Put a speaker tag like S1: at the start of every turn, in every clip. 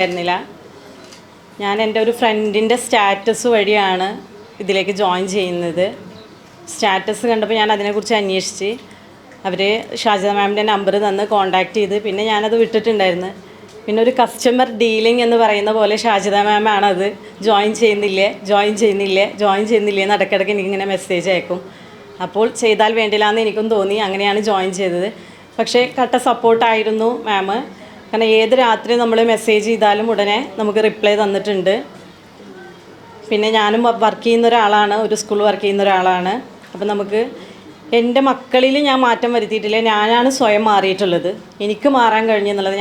S1: ആയിരുന്നില്ല. ഞാൻ എൻ്റെ ഒരു ഫ്രണ്ടിൻ്റെ സ്റ്റാറ്റസ് വഴിയാണ് ഇതിലേക്ക് ജോയിൻ ചെയ്യുന്നത്. സ്റ്റാറ്റസ് കണ്ടപ്പോൾ ഞാൻ അതിനെക്കുറിച്ച് അന്വേഷിച്ച് അവർ ഷാജിദ മാമിൻ്റെ നമ്പർ തന്ന് കോൺടാക്റ്റ് ചെയ്ത് പിന്നെ ഞാനത് വിട്ടിട്ടുണ്ടായിരുന്നു. പിന്നെ ഒരു കസ്റ്റമർ ഡീലിംഗ് എന്ന് പറയുന്ന പോലെ ഷാജിദ മാമാണത് ജോയിൻ ചെയ്യുന്നില്ലേ എന്ന് ഇടയ്ക്കിടയ്ക്ക് എനിക്കിങ്ങനെ മെസ്സേജ് അയക്കും. അപ്പോൾ ചെയ്താൽ വേണ്ടില്ലാന്ന് എനിക്കും തോന്നി. അങ്ങനെയാണ് ജോയിൻ ചെയ്തത്. പക്ഷേ കട്ട സപ്പോർട്ടായിരുന്നു മാം. കാരണം ഏത് രാത്രി നമ്മൾ മെസ്സേജ് ചെയ്താലും ഉടനെ നമുക്ക് റിപ്ലൈ തന്നിട്ടുണ്ട്. പിന്നെ ഞാനും വർക്ക് ചെയ്യുന്ന ഒരാളാണ്, ഒരു സ്കൂൾ വർക്ക് ചെയ്യുന്ന ഒരാളാണ്. അപ്പോൾ നമുക്ക് എൻ്റെ മക്കളിൽ ഞാൻ മാറ്റം വരുത്തിയിട്ടില്ല, ഞാനാണ് സ്വയം മാറിയിട്ടുള്ളത്. എനിക്ക് മാറാൻ കഴിഞ്ഞെന്നുള്ളത്,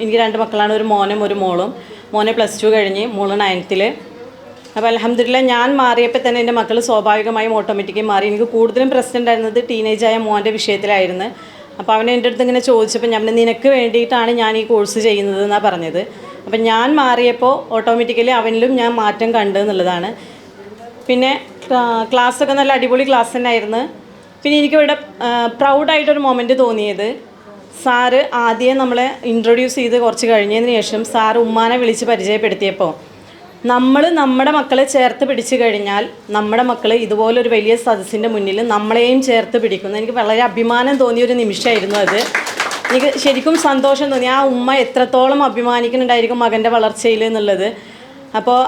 S1: എനിക്ക് 2 മക്കളാണ്, ഒരു മോനും ഒരു മോളും. മോനെ +2 കഴിഞ്ഞ്, മോള് 9th. അപ്പോൾ അൽഹംദുലില്ലാഹ് ഞാൻ മാറിയപ്പോൾ തന്നെ എൻ്റെ മക്കൾ സ്വാഭാവികമായും ഓട്ടോമാറ്റിക്കായി മാറി. എനിക്ക് കൂടുതലും പ്രശ്നം ഉണ്ടായിരുന്നത് ടീനേജായ മോൻ്റെ വിഷയത്തിലായിരുന്നു. അപ്പോൾ അവൻ എൻ്റെ അടുത്ത് ഇങ്ങനെ ചോദിച്ചപ്പോൾ ഞാൻ നിനക്ക് വേണ്ടിയിട്ടാണ് ഞാൻ ഈ കോഴ്സ് ചെയ്യുന്നത് എന്നാണ് പറഞ്ഞത്. അപ്പം ഞാൻ മാറിയപ്പോൾ ഓട്ടോമാറ്റിക്കലി അവനിലും ഞാൻ മാറ്റം കണ്ടു എന്നുള്ളതാണ്. പിന്നെ ക്ലാസ്സൊക്കെ നല്ല അടിപൊളി ക്ലാസ് തന്നെയായിരുന്നു. പിന്നെ എനിക്കിവിടെ പ്രൗഡായിട്ടൊരു മൊമെൻറ്റ് തോന്നിയത്, സാറ് ആദ്യം നമ്മളെ ഇൻട്രൊഡ്യൂസ് ചെയ്ത് കുറച്ച് കഴിഞ്ഞതിന് ശേഷം സാറ് ഉമ്മാനെ വിളിച്ച് പരിചയപ്പെടുത്തിയപ്പോൾ നമ്മുടെ മക്കളെ ചേർത്ത് പിടിച്ചു കഴിഞ്ഞാൽ നമ്മുടെ മക്കൾ ഇതുപോലൊരു വലിയ സദസ്സിൻ്റെ മുന്നിൽ നമ്മളെയും ചേർത്ത് പിടിക്കുന്നു. എനിക്ക് വളരെ അഭിമാനം തോന്നിയൊരു നിമിഷമായിരുന്നു അത്. എനിക്ക് ശരിക്കും സന്തോഷം തോന്നി. ആ ഉമ്മ എത്രത്തോളം അഭിമാനിക്കുന്നുണ്ടായിരിക്കും മകൻ്റെ വളർച്ചയിൽ എന്നുള്ളത്. അപ്പോൾ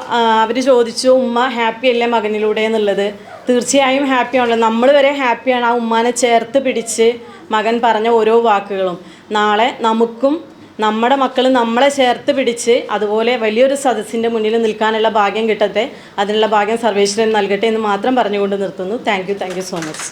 S1: അവർ ചോദിച്ചു, ഉമ്മ ഹാപ്പി അല്ലേ മകനിലൂടെ എന്നുള്ളത്. തീർച്ചയായും ഹാപ്പിയാണല്ലോ, നമ്മൾ വരെ ഹാപ്പിയാണ് ആ ഉമ്മാനെ ചേർത്ത് പിടിച്ച് മകൻ പറഞ്ഞ ഓരോ വാക്കുകളും. നാളെ നമുക്കും നമ്മുടെ മക്കൾ നമ്മളെ ചേർത്ത് പിടിച്ച് അതുപോലെ വലിയൊരു സദസ്സിൻ്റെ മുന്നിൽ നിൽക്കാനുള്ള ഭാഗ്യം കിട്ടട്ടെ. അതിനുള്ള ഭാഗ്യം സർവേശ്വരൻ നൽകട്ടെ എന്ന് മാത്രം പറഞ്ഞുകൊണ്ട് നിർത്തുന്നു. Thank you so much.